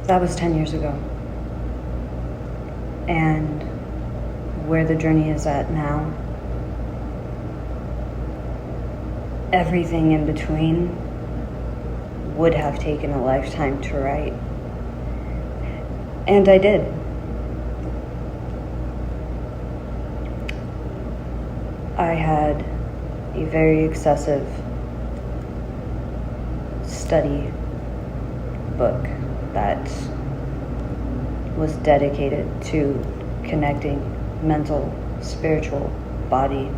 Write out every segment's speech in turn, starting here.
That was 10 years ago. And where the journey is at now, everything in between would have taken a lifetime to write. And I did. I had a very excessive study book that was dedicated to connecting mental, spiritual, body.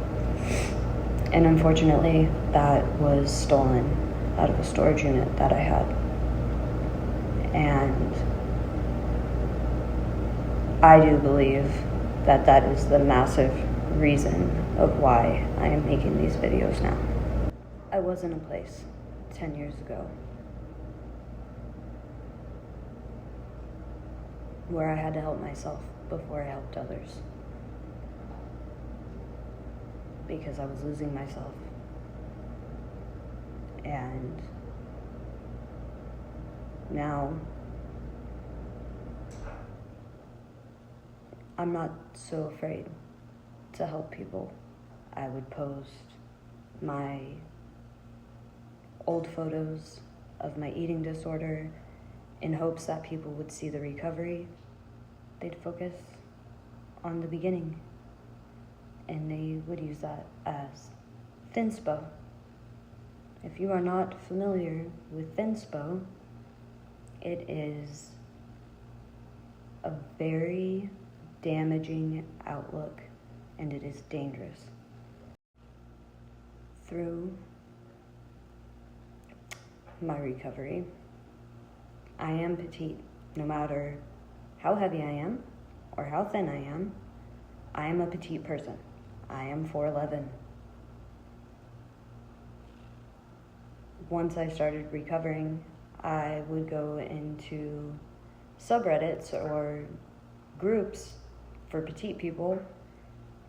And unfortunately, that was stolen out of a storage unit that I had. And I do believe that that is the massive reason of why I am making these videos now. I was in a place 10 years ago where I had to help myself before I helped others, because I was losing myself. And now I'm not so afraid to help people. I would post my old photos of my eating disorder in hopes that people would see the recovery. They'd focus on the beginning, and they would use that as thinspo. If you are not familiar with thinspo, it is a very damaging outlook, and it is dangerous. Through my recovery, I am petite. No matter how heavy I am or how thin I am a petite person. I am 4'11". Once I started recovering, I would go into subreddits or groups for petite people,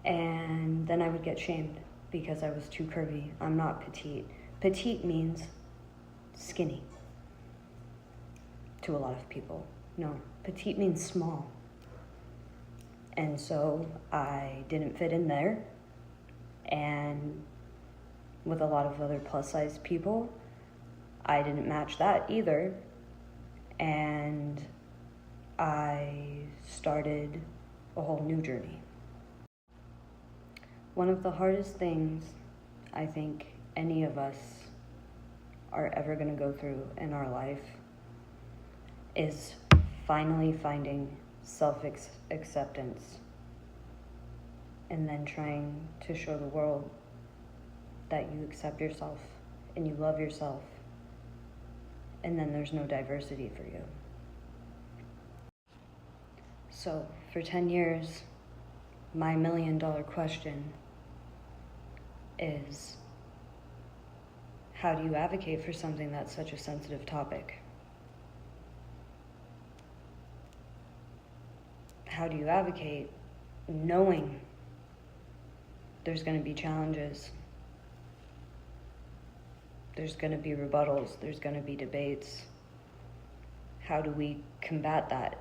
and then I would get shamed because I was too curvy. I'm not petite. Petite means skinny to a lot of people. No, petite means small. And so I didn't fit in there, and with a lot of other plus size people, I didn't match that either. And I started a whole new journey. One of the hardest things I think any of us are ever going to go through in our life is finally finding self-acceptance, and then trying to show the world that you accept yourself and you love yourself, and then there's no diversity for you. So for 10 years, my $1 million question is, how do you advocate for something that's such a sensitive topic? How do you advocate knowing there's going to be challenges, there's going to be rebuttals, there's going to be debates? How do we combat that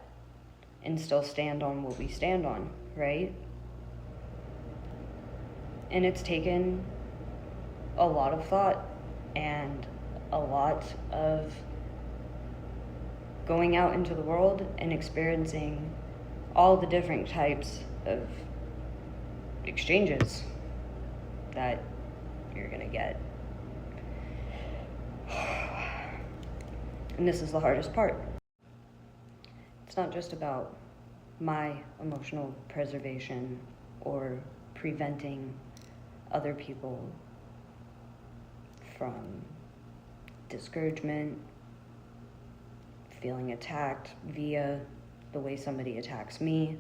and still stand on what we stand on, right? And it's taken a lot of thought and a lot of going out into the world and experiencing all the different types of exchanges that you're gonna get. And this is the hardest part. It's not just about my emotional preservation or preventing other people from discouragement, feeling attacked via the way somebody attacks me.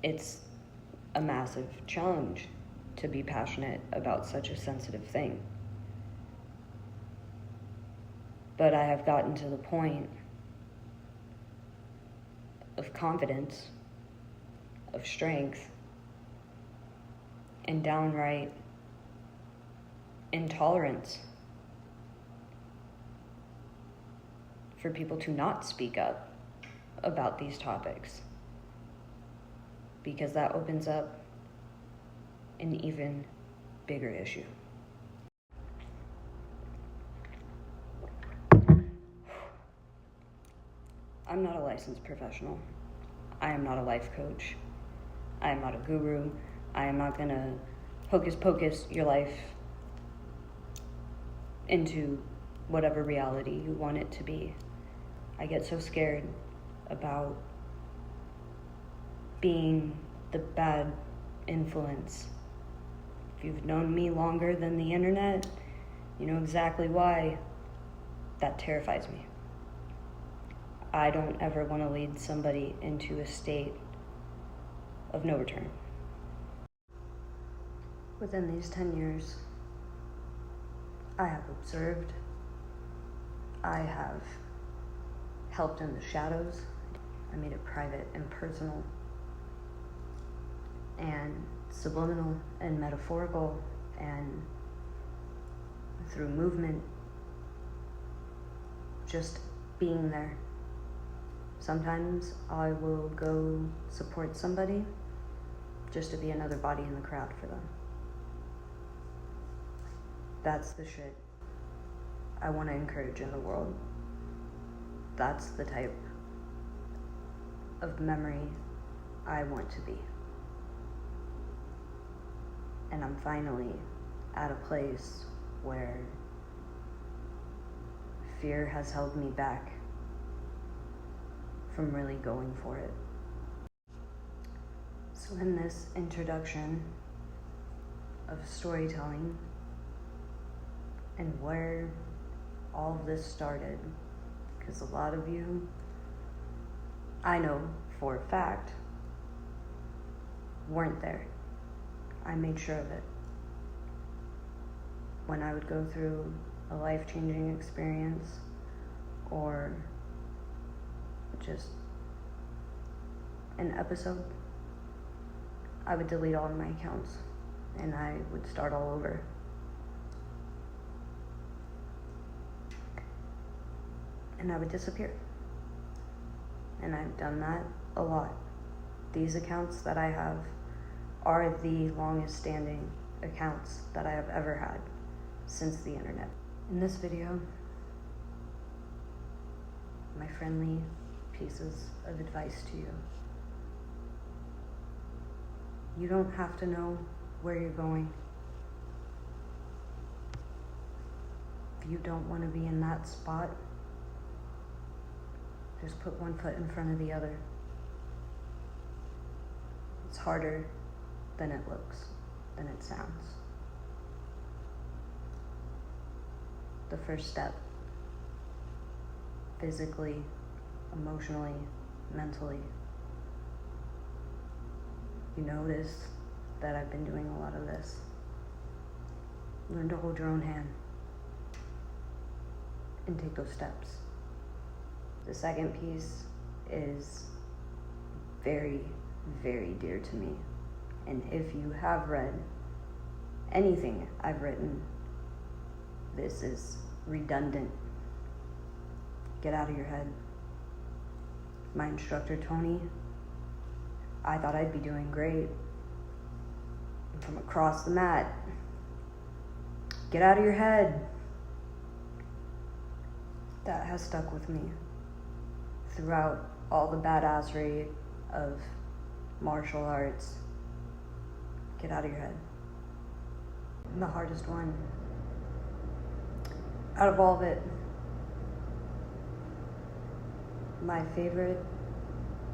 It's a massive challenge to be passionate about such a sensitive thing. But I have gotten to the point of confidence, of strength, and downright intolerance for people to not speak up about these topics, because that opens up an even bigger issue. I'm not a licensed professional. I am not a life coach. I am not a guru. I am not gonna hocus pocus your life into whatever reality you want it to be. I get so scared about being the bad influence. If you've known me longer than the internet, you know exactly why that terrifies me. I don't ever want to lead somebody into a state of no return. Within these 10 years, I have observed, I have helped in the shadows, I made it private and personal and subliminal and metaphorical, and through movement, just being there. Sometimes I will go support somebody just to be another body in the crowd for them. That's the shit I want to encourage in the world. That's the type of memory I want to be. And I'm finally at a place where fear has held me back from really going for it. So in this introduction of storytelling and where all of this started, because a lot of you, I know for a fact, weren't there. I made sure of it. When I would go through a life-changing experience or just an episode, I would delete all of my accounts and I would start all over. And I would disappear. And I've done that a lot. These accounts that I have are the longest standing accounts that I have ever had since the internet. In this video, my friendly pieces of advice to you. You don't have to know where you're going. If you don't want to be in that spot, just put one foot in front of the other. It's harder than it looks, than it sounds. The first step, physically, emotionally, mentally. You notice that I've been doing a lot of this. Learn to hold your own hand and take those steps. The second piece is very, very dear to me. And if you have read anything I've written, this is redundant. Get out of your head. My instructor, Tony, I thought I'd be doing great. From across the mat, get out of your head. That has stuck with me throughout all the badassery of martial arts. Get out of your head. And the hardest one out of all of it, my favorite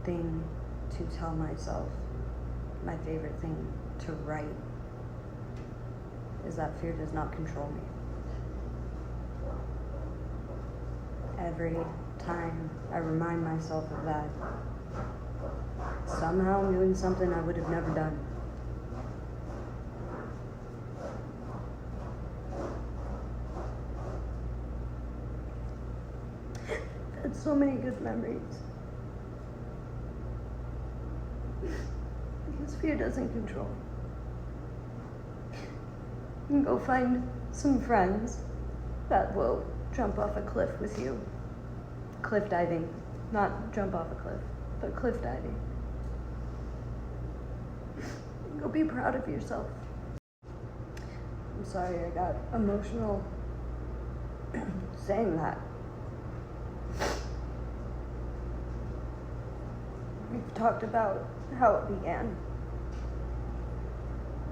thing to tell myself, my favorite thing to write, is that fear does not control me. Every time I remind myself of that, somehow I'm doing something I would have never done. I've had so many good memories. Because fear doesn't control. You can go find some friends that will jump off a cliff with you cliff diving, not jump off a cliff, but cliff diving. Go be proud of yourself. I'm sorry I got emotional saying that. We've talked about how it began,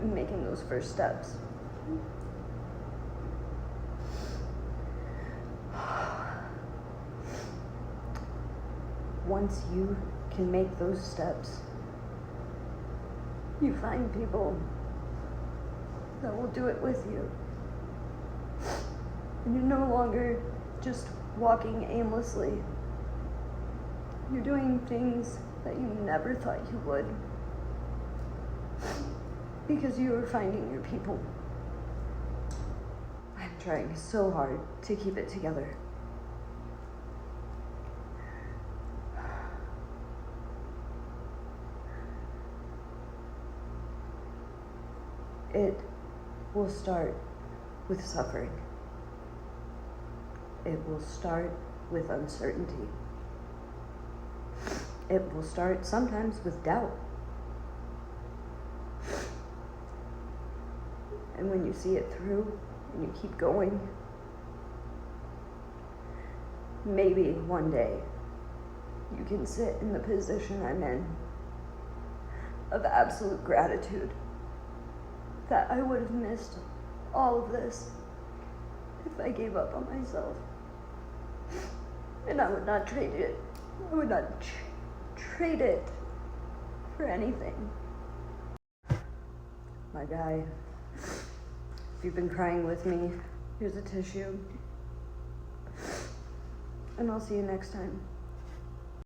making those first steps. Once you can make those steps, you find people that will do it with you. And you're no longer just walking aimlessly. You're doing things that you never thought you would, because you are finding your people. I'm trying so hard to keep it together. It will start with suffering. It will start with uncertainty. It will start sometimes with doubt. And when you see it through and you keep going, maybe one day you can sit in the position I'm in of absolute gratitude that I would have missed all of this if I gave up on myself. And I would not trade it. I would not trade it for anything. My guy, if you've been crying with me, here's a tissue. And I'll see you next time.